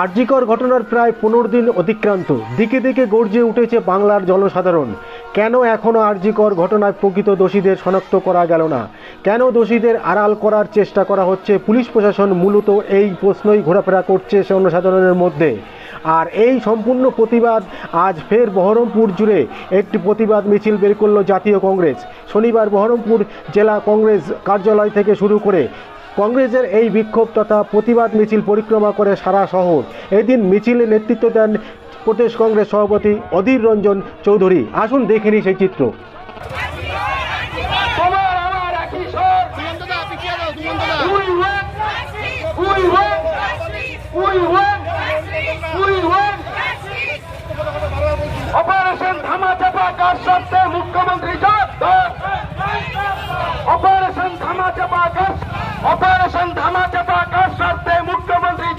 আরজিকর ঘটনার প্রায় 15 দিন অতিক্রান্ত, দিকে দিকে গর্জে উঠেছে বাংলার জনসাধারণ। কেন এখনও আরজিকর ঘটনায় প্রকৃত দোষীদের শনাক্ত করা গেল না? কেন দোষীদের আড়াল করার চেষ্টা করা হচ্ছে? পুলিশ প্রশাসন মূলত এই প্রশ্নই ঘোরাফেরা করছে জনসাধারণের মধ্যে। আর এই সম্পূর্ণ প্রতিবাদ আজ ফের বহরমপুর জুড়ে একটি প্রতিবাদ মিছিল বের করল জাতীয় কংগ্রেস। শনিবার বহরমপুর জেলা কংগ্রেস কার্যালয় থেকে শুরু করে কংগ্রেসের এই বিক্ষোভ তথা প্রতিবাদ মিছিল পরিক্রমা করে সারা শহর। এদিন মিছিলে নেতৃত্ব দেন প্রদেশ কংগ্রেস সভাপতি অধীর রঞ্জন চৌধুরী। আসুন দেখে নিই সেই চিত্র। অপারেশন ধামাচাপা কার স্বার্থে মুখ্যমন্ত্রী অপারেশন ধামাচাপা কার অপারেশন ধামাচাপা কার স্বার্থে মুখ্যমন্ত্রী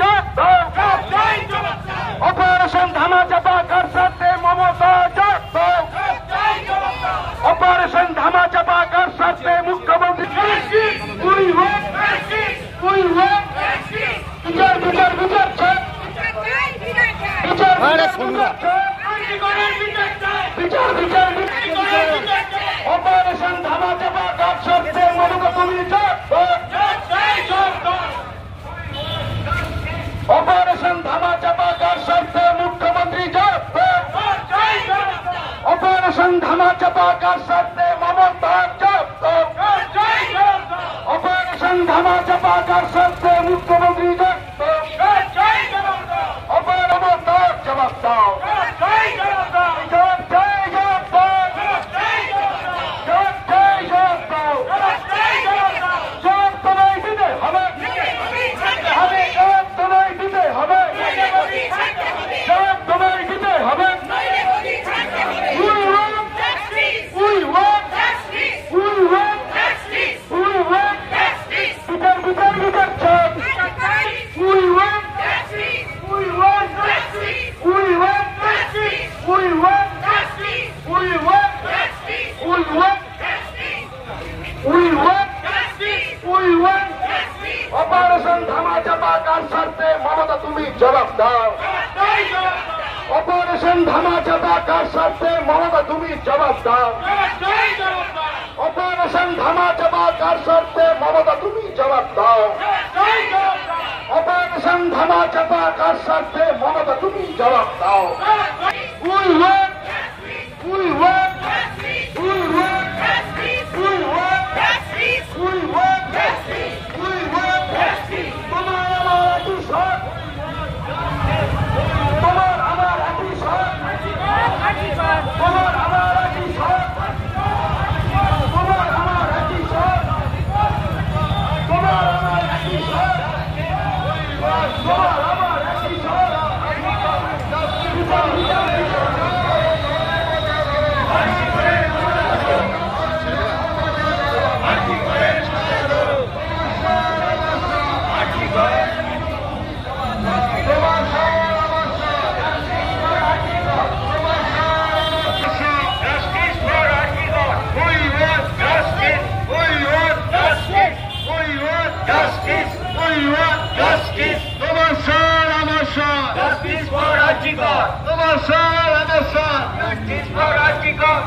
অপারেশন ধামাচাপা কার স্বার্থে মমতা অপারেশন ধামাচাপা কার স্বার্থে মুখ্যমন্ত্রী বিচার বিচার বিচার বিচার বিচার অপারেশন ধামাচাপা কার স্বার্থে মমতা তুমি অপারেশন ধামাচাপা কার স্বার্থে মুখ্যমন্ত্রী অপারেশন ধামাচাপা কার স্বার্থে মমতা অপারেশন ধামাচাপা কার স্বার্থে মুখ্যমন্ত্রী জবাব দাও অপারেশন ধামাচাপা কার স্বার্থে মমতা তুমি জবাব দাও অপারেশন ধামাচাপা কার স্বার্থে মমতা তুমি জবাব দাও অপারেশন ধামাচাপা কার স্বার্থে মমতা তুমি জবাব দাও অপারেশন ধামাচাপা কার স্বার্থে মমতা তুমি জবাব দাও Justice for Arjikar. Justice for Arjikar.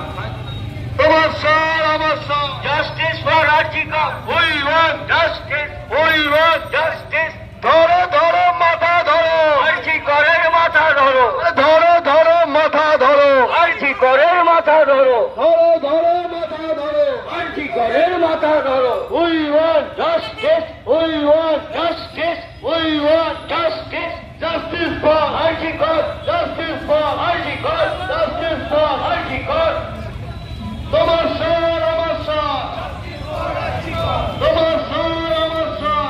Justice for Arjikar. We want justice. We want justice. ধরো ধরো মাথা ধরো আরজিকরের মাথা ধরো ধরো ধরো মাথা ধরো আরজিকরের মাথা ধরো ধরো ধরো মাথা ধরো আরজিকরের মাথা ধরো We want justice. We want justice. We want justice. Justice for Arjikar. Justice for Arjikar. Justice for Arjikar. তোমার স্বর আমার স্বর তোমার স্বর আমার স্বর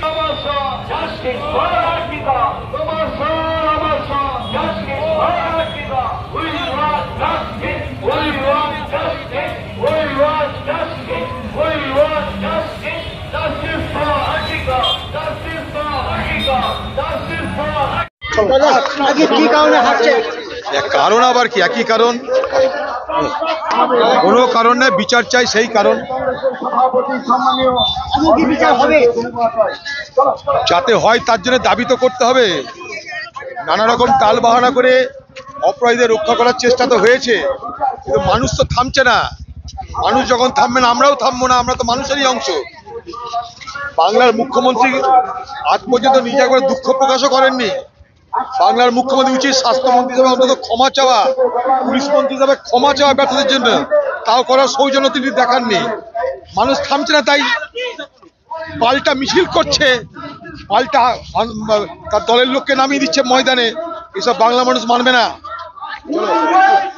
আমার স্বর Justice for Arjikar. তোমার স্বর আমার স্বর Justice for Arjikar. We want justice. We want justice. We want justice. We want justice. Justice for Arjikar. Justice for Arjikar. Justice for কি কারণে হাঁটছে? কারণ আবার কি একই কারণ, কোনো কারণ নেই, বিচার চাই সেই কারণ। সভাপতি সম্মানীয় এখন কি বিচার হবে? যাতে হয় তার জন্য দাবি তো করতে হবে। নানা রকম টাল বাহানা করে অপরাধীদের রক্ষা করার চেষ্টা তো হয়েছে, কিন্তু মানুষ তো থামছে না। মানুষ যখন থামবে না, আমরাও থামবো না, আমরা তো মানুষেরই অংশ। বাংলার মুখ্যমন্ত্রী আজ পর্যন্ত নিজে একবার দুঃখ প্রকাশও করেননি। বাংলার মুখ্যমন্ত্রী উচিত স্বাস্থ্যমন্ত্রী হিসাবে অন্তত ক্ষমা চাওয়া, পুলিশ মন্ত্রী হিসাবে ক্ষমা চাওয়া ব্যর্থতার জন্য, তাও করার সৌজন্য তিনি দেখাননি। মানুষ থামছে না, তাই পাল্টা মিছিল করছে, পাল্টা তার দলের লোককে নামিয়ে দিচ্ছে ময়দানে। এসব বাংলা মানুষ মানবে না।